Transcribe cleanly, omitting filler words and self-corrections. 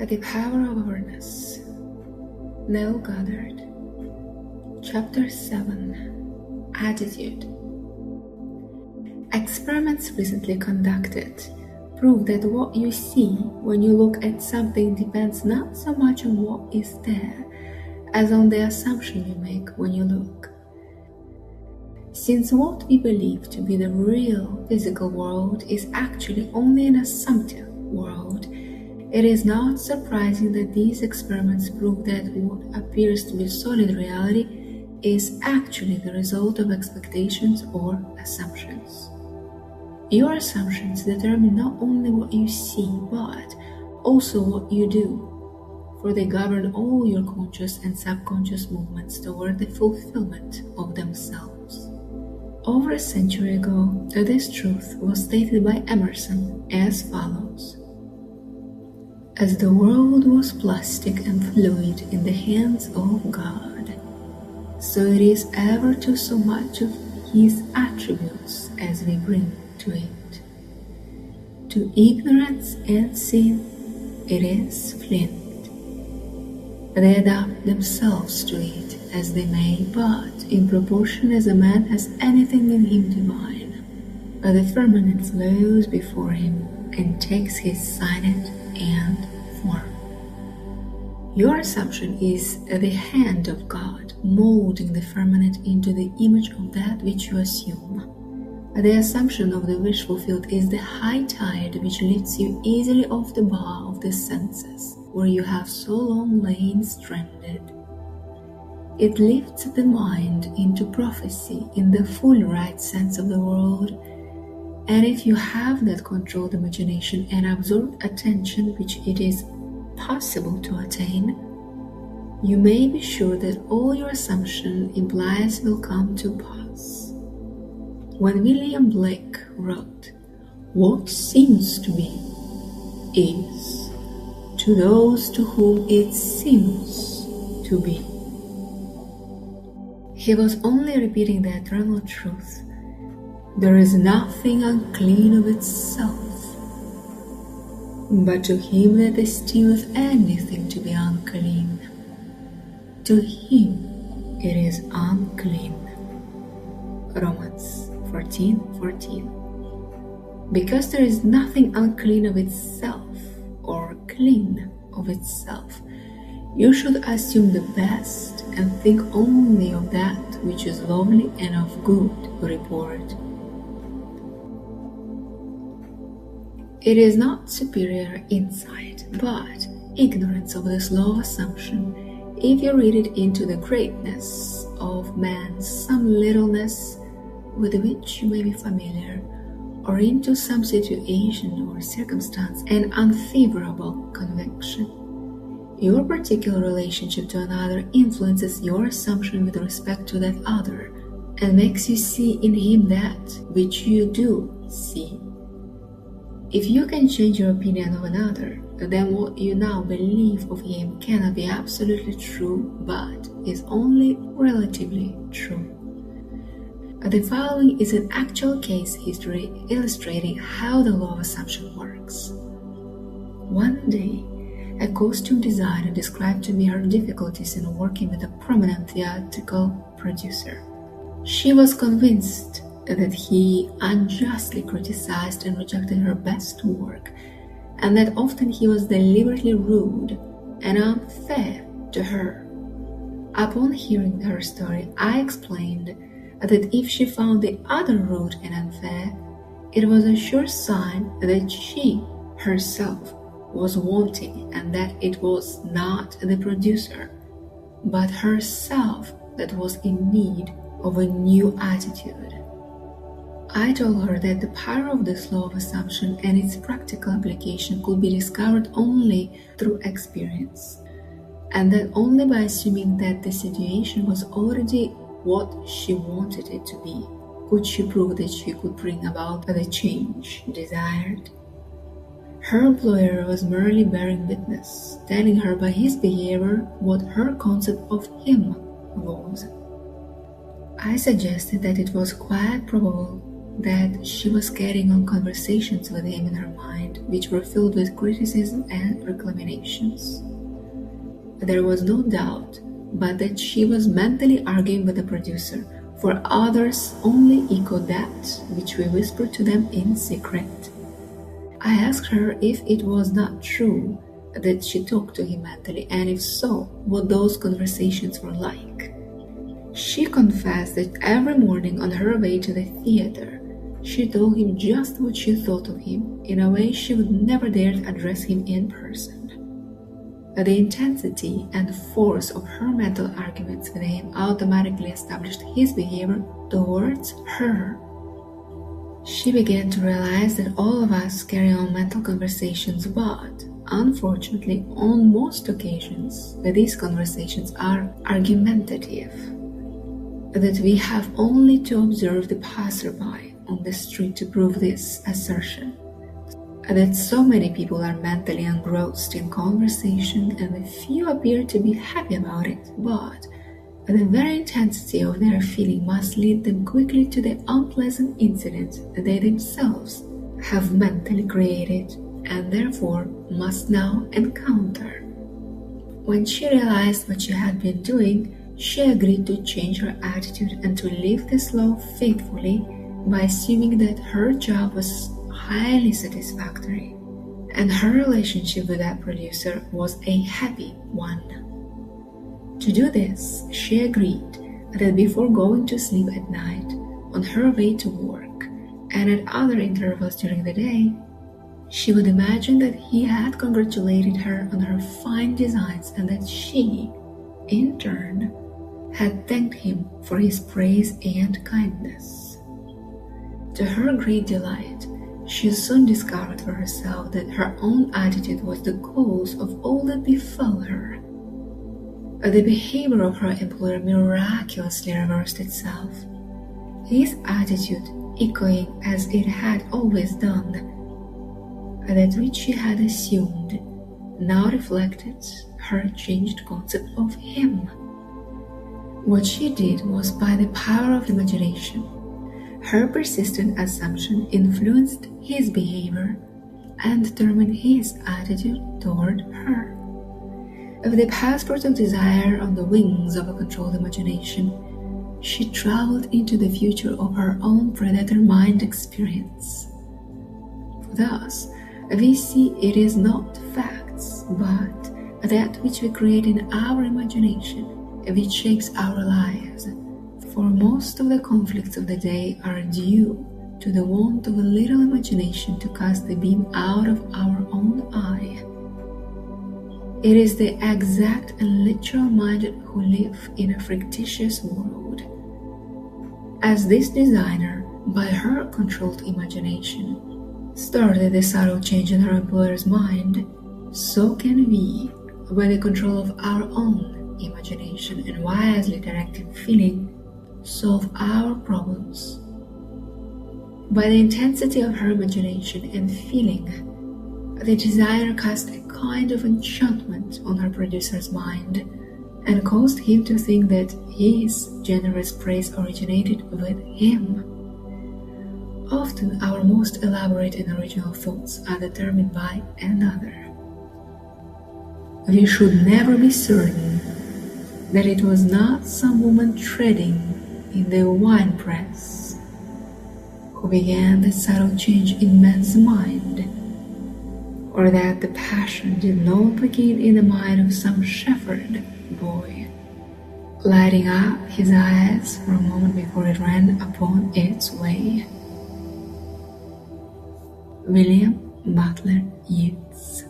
The Power of Awareness. Neville Goddard. Chapter 7. Attitude. Experiments recently conducted prove that what you see when you look at something depends not so much on what is there as on the assumption you make when you look. Since what we believe to be the real physical world is actually only an assumptive world, it is not surprising that these experiments prove that what appears to be solid reality is actually the result of expectations or assumptions. Your assumptions determine not only what you see, but also what you do, for they govern all your conscious and subconscious movements toward the fulfillment of themselves. Over a century ago, this truth was stated by Emerson as follows: as the world was plastic and fluid in the hands of God, so it is ever to so much of His attributes as we bring to it. To ignorance and sin, it is flint. They adapt themselves to it as they may, but in proportion as a man has anything in him divine, the firmament flows before him and takes his signet and form. Your assumption is the hand of God molding the firmament into the image of that which you assume. The assumption of the wish fulfilled is the high tide which lifts you easily off the bar of the senses, where you have so long lain stranded. It lifts the mind into prophecy in the full right sense of the word, and if you have that controlled imagination and absorbed attention which it is possible to attain, you may be sure that all your assumption implies will come to pass. When William Blake wrote, "What seems to be is to those to whom it seems to be," he was only repeating the eternal truth: there is nothing unclean of itself, but to him that esteemeth anything to be unclean, to him it is unclean. Romans 14:14. Because there is nothing unclean of itself or clean of itself, you should assume the best and think only of that which is lovely and of good report. It is not superior insight, but ignorance of this law of assumption, if you read it into the greatness of man some littleness with which you may be familiar, or into some situation or circumstance an unfavorable conviction. Your particular relationship to another influences your assumption with respect to that other, and makes you see in him that which you do see. If you can change your opinion of another, then what you now believe of him cannot be absolutely true, but is only relatively true. The following is an actual case history illustrating how the law of assumption works. One day, a costume designer described to me her difficulties in working with a prominent theatrical producer. She was convinced that he unjustly criticized and rejected her best work, and that often he was deliberately rude and unfair to her. Upon hearing her story, I explained that if she found the other rude and unfair, it was a sure sign that she herself was wanting, and that it was not the producer, but herself that was in need of a new attitude. I told her that the power of this law of assumption and its practical application could be discovered only through experience, and that only by assuming that the situation was already what she wanted it to be could she prove that she could bring about the change desired. Her employer was merely bearing witness, telling her by his behavior what her concept of him was. I suggested that it was quite probable that she was carrying on conversations with him in her mind which were filled with criticism and recriminations. There was no doubt but that she was mentally arguing with the producer, for others only echoed that which we whispered to them in secret. I asked her if it was not true that she talked to him mentally, and if so, what those conversations were like. She confessed that every morning on her way to the theater, she told him just what she thought of him in a way she would never dare to address him in person. The intensity and force of her mental arguments with him automatically established his behavior towards her. She began to realize that all of us carry on mental conversations, but unfortunately, on most occasions, these conversations are argumentative, that we have only to observe the passerby on the street to prove this assertion, that so many people are mentally engrossed in conversation and few appear to be happy about it, but the very intensity of their feeling must lead them quickly to the unpleasant incident that they themselves have mentally created and therefore must now encounter. When she realized what she had been doing, she agreed to change her attitude and to live this law faithfully by assuming that her job was highly satisfactory and her relationship with that producer was a happy one. To do this, she agreed that before going to sleep at night, on her way to work, and at other intervals during the day, she would imagine that he had congratulated her on her fine designs and that she, in turn, had thanked him for his praise and kindness. To her great delight, she soon discovered for herself that her own attitude was the cause of all that befell her. The behavior of her employer miraculously reversed itself, his attitude echoing as it had always done, that which she had assumed now reflected her changed concept of him. What she did was by the power of imagination. Her persistent assumption influenced his behavior and determined his attitude toward her. With the passport of desire on the wings of a controlled imagination, she traveled into the future of her own predetermined experience. Thus, we see it is not facts, but that which we create in our imagination, which shapes our lives. For most of the conflicts of the day are due to the want of a little imagination to cast the beam out of our own eye. It is the exact and literal-minded who live in a fictitious world. As this designer, by her controlled imagination, started a subtle change in her employer's mind, so can we, by the control of our own imagination and wisely directed feeling, solve our problems. By the intensity of her imagination and feeling, the designer cast a kind of enchantment on her producer's mind and caused him to think that his generous praise originated with him. Often our most elaborate and original thoughts are determined by another. We should never be certain that it was not some woman treading in the winepress who began the subtle change in man's mind, or that the passion did not begin in the mind of some shepherd boy, lighting up his eyes for a moment before it ran upon its way. William Butler Yeats.